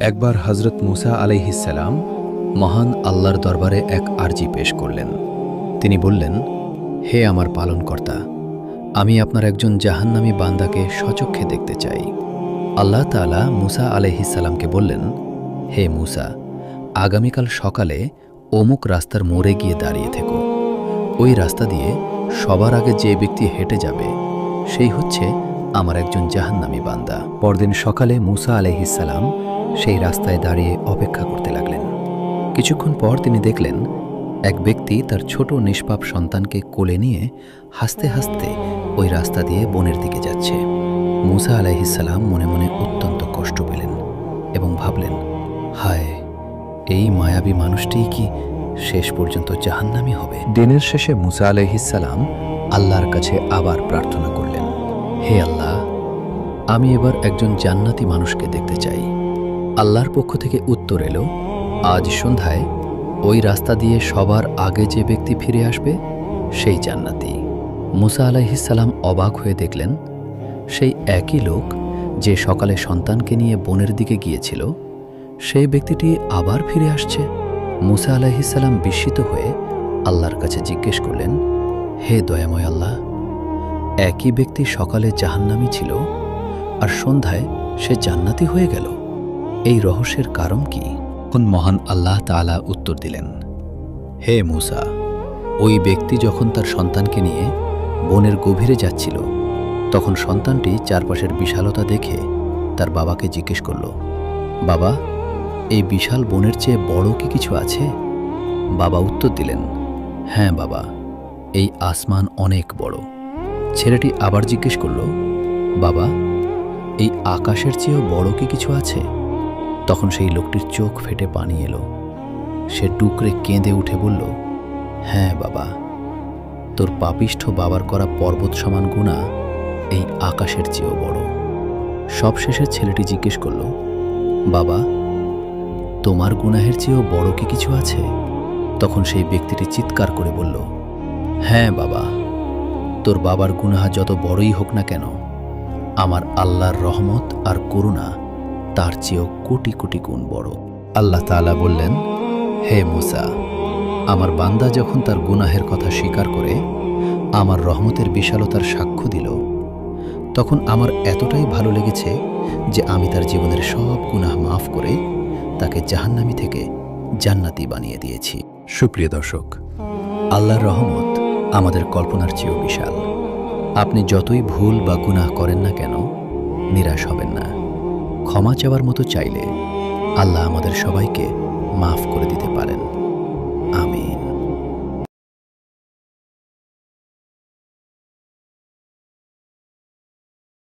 একবার হজরত মুসা আলাইহিসসালাম মহান আল্লাহর দরবারে এক আরজি পেশ করলেন। তিনি বললেন, হে আমার পালনকর্তা, আমি আপনার একজন জাহান্নামী বান্দাকে স্বচক্ষে দেখতে চাই। আল্লাহ তাআলা মুসা আলাইহিসসালামকে বললেন, হে মুসা, আগামীকাল সকালে অমুক রাস্তার মোড়ে গিয়ে দাঁড়িয়ে থেকো। ওই রাস্তা দিয়ে সবার আগে যে ব্যক্তি হেঁটে যাবে সেই হচ্ছে আমার একজন জাহান্নামী বান্দা। পরদিন সকালে মুসা আলাইহিসসালাম সেই রাস্তায় দাঁড়িয়ে অপেক্ষা করতে লাগলেন। কিছুক্ষণ পর তিনি দেখলেন এক ব্যক্তি তার ছোট নিষ্পাপ সন্তানকে কোলে নিয়ে হাসতে হাসতে ওই রাস্তা দিয়ে বনের দিকে যাচ্ছে। মুসা আলাইহিসসালাম মনে মনে অত্যন্ত কষ্ট পেলেন এবং ভাবলেন, হায়, এই মায়াবী মানুষটিই কি শেষ পর্যন্ত জাহান্নামী হবে? দিনের শেষে মুসা আলাইহিসসালাম আল্লাহর কাছে আবার প্রার্থনা করলেন, হে আল্লাহ, আমি এবার একজন জান্নাতি মানুষকে দেখতে চাই। আল্লাহর পক্ষ থেকে উত্তর এলো, আজ সন্ধ্যায় ওই রাস্তা দিয়ে সবার আগে যে ব্যক্তি ফিরে আসবে সেই জান্নাতি। মুসা আলাইহিসসালাম অবাক হয়ে দেখলেন, সেই একই লোক যে সকালে সন্তানকে নিয়ে বনের দিকে গিয়েছিল সেই ব্যক্তিটি আবার ফিরে আসছে। মুসা আলাইহিসসালাম বিস্মিত হয়ে আল্লাহর কাছে জিজ্ঞেস করলেন, হে দয়াময় আল্লাহ, একই ব্যক্তি সকালে জাহান্নামী ছিল আর সন্ধ্যায় সে জান্নাতি হয়ে গেল, এই রহস্যের কারণ কি? তখন মহান আল্লাহ তাআলা উত্তর দিলেন, হে মুসা, ওই ব্যক্তি যখন তার সন্তানকে নিয়ে বনের গভীরে যাচ্ছিল তখন সন্তানটি চারপাশের বিশালতা দেখে তার বাবাকে জিজ্ঞেস করল, বাবা, এই বিশাল বনের চেয়ে বড় কি কিছু আছে? বাবা উত্তর দিলেন, হ্যাঁ বাবা, এই আসমান অনেক বড়। ছেলেটি আবার জিজ্ঞেস করল, বাবা, এই আকাশের চেয়েও বড় কি কিছু আছে? তখন সেই লোকটির চোখ ফেটে পানি এলো। সে টুকরে কেঁদে উঠে বলল, হ্যাঁ বাবা, তোর পাপিষ্ঠ বাবার করা পর্বত সমান গুনাহ এই আকাশের চেয়েও বড়। সবশেষে ছেলেটি জিজ্ঞেস করল, বাবা, তোমার গুনাহের চেয়েও বড় কি কিছু আছে? তখন সেই ব্যক্তিটি চিৎকার করে বলল, হ্যাঁ বাবা, তোর বাবার গুনাহ যত বড়ই হোক না কেন, আমার আল্লাহর রহমত আর করুণা তার চেয়েও কোটি কোটি গুণ বড়। আল্লাহ তাআলা বললেন, হে মুসা, আমার বান্দা যখন তার গুনাহের কথা স্বীকার করে আমার রহমতের বিশালতার সাক্ষ্য দিল, তখন আমার এতটাই ভালো লেগেছে যে আমি তার জীবনের সব গুনাহ মাফ করে তাকে জাহান্নামী থেকে জান্নাতি বানিয়ে দিয়েছি। সুপ্রিয় দর্শক, আল্লাহর রহমত আমাদের কল্পনার চেয়েও বিশাল। আপনি যতই ভুল বা গুনাহ করেন না কেন, নিরাশ হবেন না। ক্ষমা চাওয়ার মতো চাইলে আল্লাহ আমাদের সবাইকে মাফ করে দিতে পারেন। আমিন।